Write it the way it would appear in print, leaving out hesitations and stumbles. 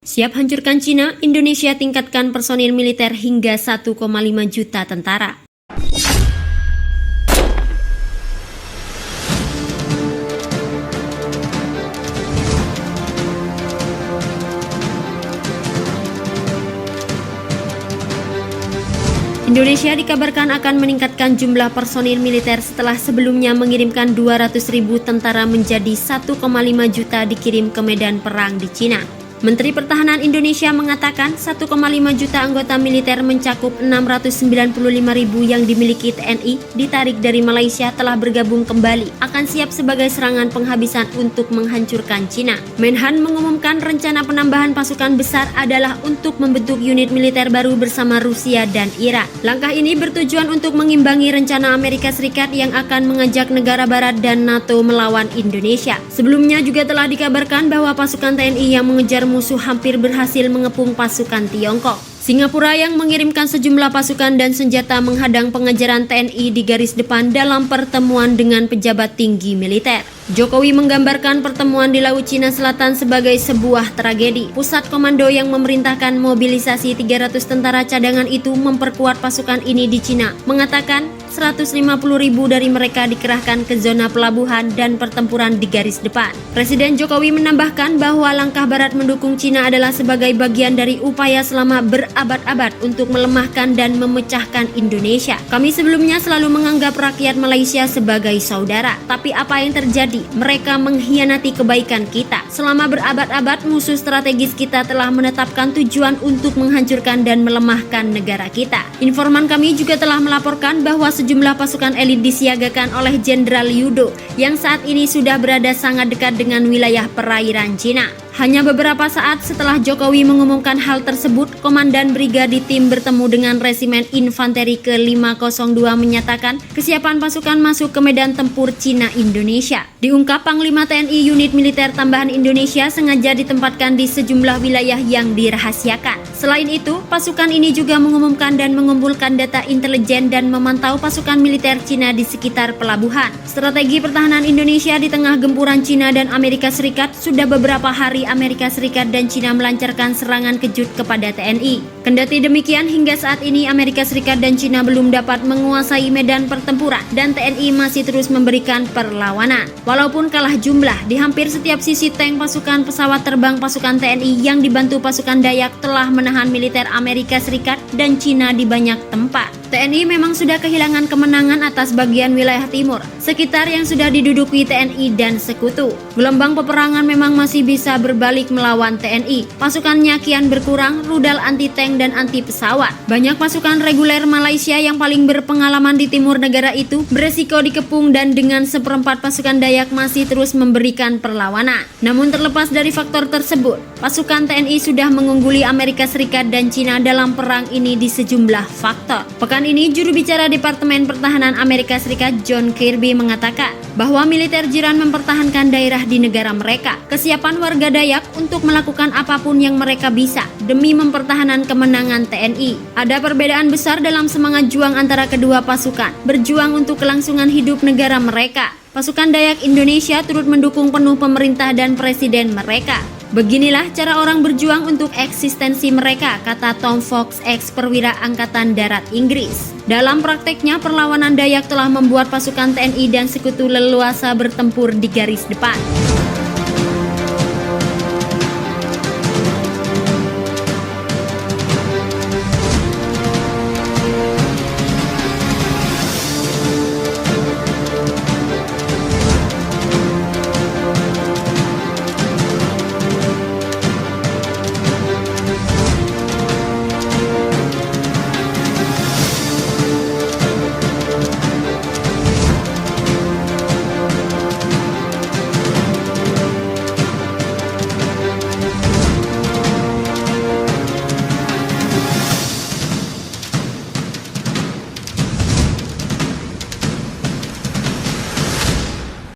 Siap hancurkan Cina, Indonesia tingkatkan personil militer hingga 1,5 juta tentara. Indonesia dikabarkan akan meningkatkan jumlah personil militer setelah sebelumnya mengirimkan 200.000 tentara menjadi 1,5 juta dikirim ke medan perang di Cina. Menteri Pertahanan Indonesia mengatakan 1,5 juta anggota militer mencakup 695.000 yang dimiliki TNI ditarik dari Malaysia telah bergabung kembali akan siap sebagai serangan penghabisan untuk menghancurkan Cina. Menhan mengumumkan rencana penambahan pasukan besar adalah untuk membentuk unit militer baru bersama Rusia dan Iran. Langkah ini bertujuan untuk mengimbangi rencana Amerika Serikat yang akan mengajak negara barat dan NATO melawan Indonesia. Sebelumnya juga telah dikabarkan bahwa pasukan TNI yang mengejar musuh hampir berhasil mengepung pasukan Tiongkok. Singapura yang mengirimkan sejumlah pasukan dan senjata menghadang pengejaran TNI di garis depan dalam pertemuan dengan pejabat tinggi militer. Jokowi menggambarkan pertemuan di Laut Cina Selatan sebagai sebuah tragedi. Pusat komando yang memerintahkan mobilisasi 300 tentara cadangan itu memperkuat pasukan ini di Cina, mengatakan 150.000 dari mereka dikerahkan ke zona pelabuhan dan pertempuran di garis depan. Presiden Jokowi menambahkan bahwa langkah Barat mendukung Cina adalah sebagai bagian dari upaya selama berabad-abad untuk melemahkan dan memecahkan Indonesia. Kami sebelumnya selalu menganggap rakyat Malaysia sebagai saudara, tapi apa yang terjadi? Mereka mengkhianati kebaikan kita. Selama berabad-abad, musuh strategis kita telah menetapkan tujuan untuk menghancurkan dan melemahkan negara kita. Informan kami juga telah melaporkan bahwa sejumlah pasukan elit disiagakan oleh Jenderal Yudo yang saat ini sudah berada sangat dekat dengan wilayah perairan Cina. Hanya beberapa saat setelah Jokowi mengumumkan hal tersebut, Komandan Brigadi Tim bertemu dengan Resimen Infanteri ke-502 menyatakan kesiapan pasukan masuk ke medan tempur Cina Indonesia. Diungkap Panglima TNI unit militer tambahan Indonesia sengaja ditempatkan di sejumlah wilayah yang dirahasiakan. Selain itu, pasukan ini juga mengumumkan dan mengumpulkan data intelijen dan memantau pasukan militer Cina di sekitar pelabuhan. Strategi pertahanan Indonesia di tengah gempuran Cina dan Amerika Serikat sudah beberapa hari Amerika Serikat dan Cina melancarkan serangan kejut kepada TNI. Kendati demikian, hingga saat ini Amerika Serikat dan Cina belum dapat menguasai medan pertempuran dan TNI masih terus memberikan perlawanan. Walaupun kalah jumlah, di hampir setiap sisi tank pasukan pesawat terbang pasukan TNI yang dibantu pasukan Dayak telah menahan militer Amerika Serikat dan Cina di banyak tempat. TNI memang sudah kehilangan kemenangan atas bagian wilayah timur, sekitar yang sudah diduduki TNI dan sekutu. Gelombang peperangan memang masih bisa berbalik melawan TNI. Pasukannya kian berkurang, rudal anti-tank dan anti-pesawat. Banyak pasukan reguler Malaysia yang paling berpengalaman di timur negara itu beresiko dikepung dan dengan seperempat pasukan Dayak masih terus memberikan perlawanan. Namun terlepas dari faktor tersebut, pasukan TNI sudah mengungguli Amerika Serikat dan Cina dalam perang ini di sejumlah faktor. Pekan ini, juru bicara Departemen Pertahanan Amerika Serikat John Kirby mengatakan bahwa militer jiran mempertahankan daerah di negara mereka. Kesiapan warga Dayak untuk melakukan apapun yang mereka bisa demi mempertahankan kemenangan TNI. Ada perbedaan besar dalam semangat juang antara kedua pasukan, berjuang untuk kelangsungan hidup negara mereka. Pasukan Dayak Indonesia turut mendukung penuh pemerintah dan presiden mereka. Beginilah cara orang berjuang untuk eksistensi mereka, kata Tom Fox, ex-perwira Angkatan Darat Inggris. Dalam prakteknya, perlawanan Dayak telah membuat pasukan TNI dan sekutu leluasa bertempur di garis depan.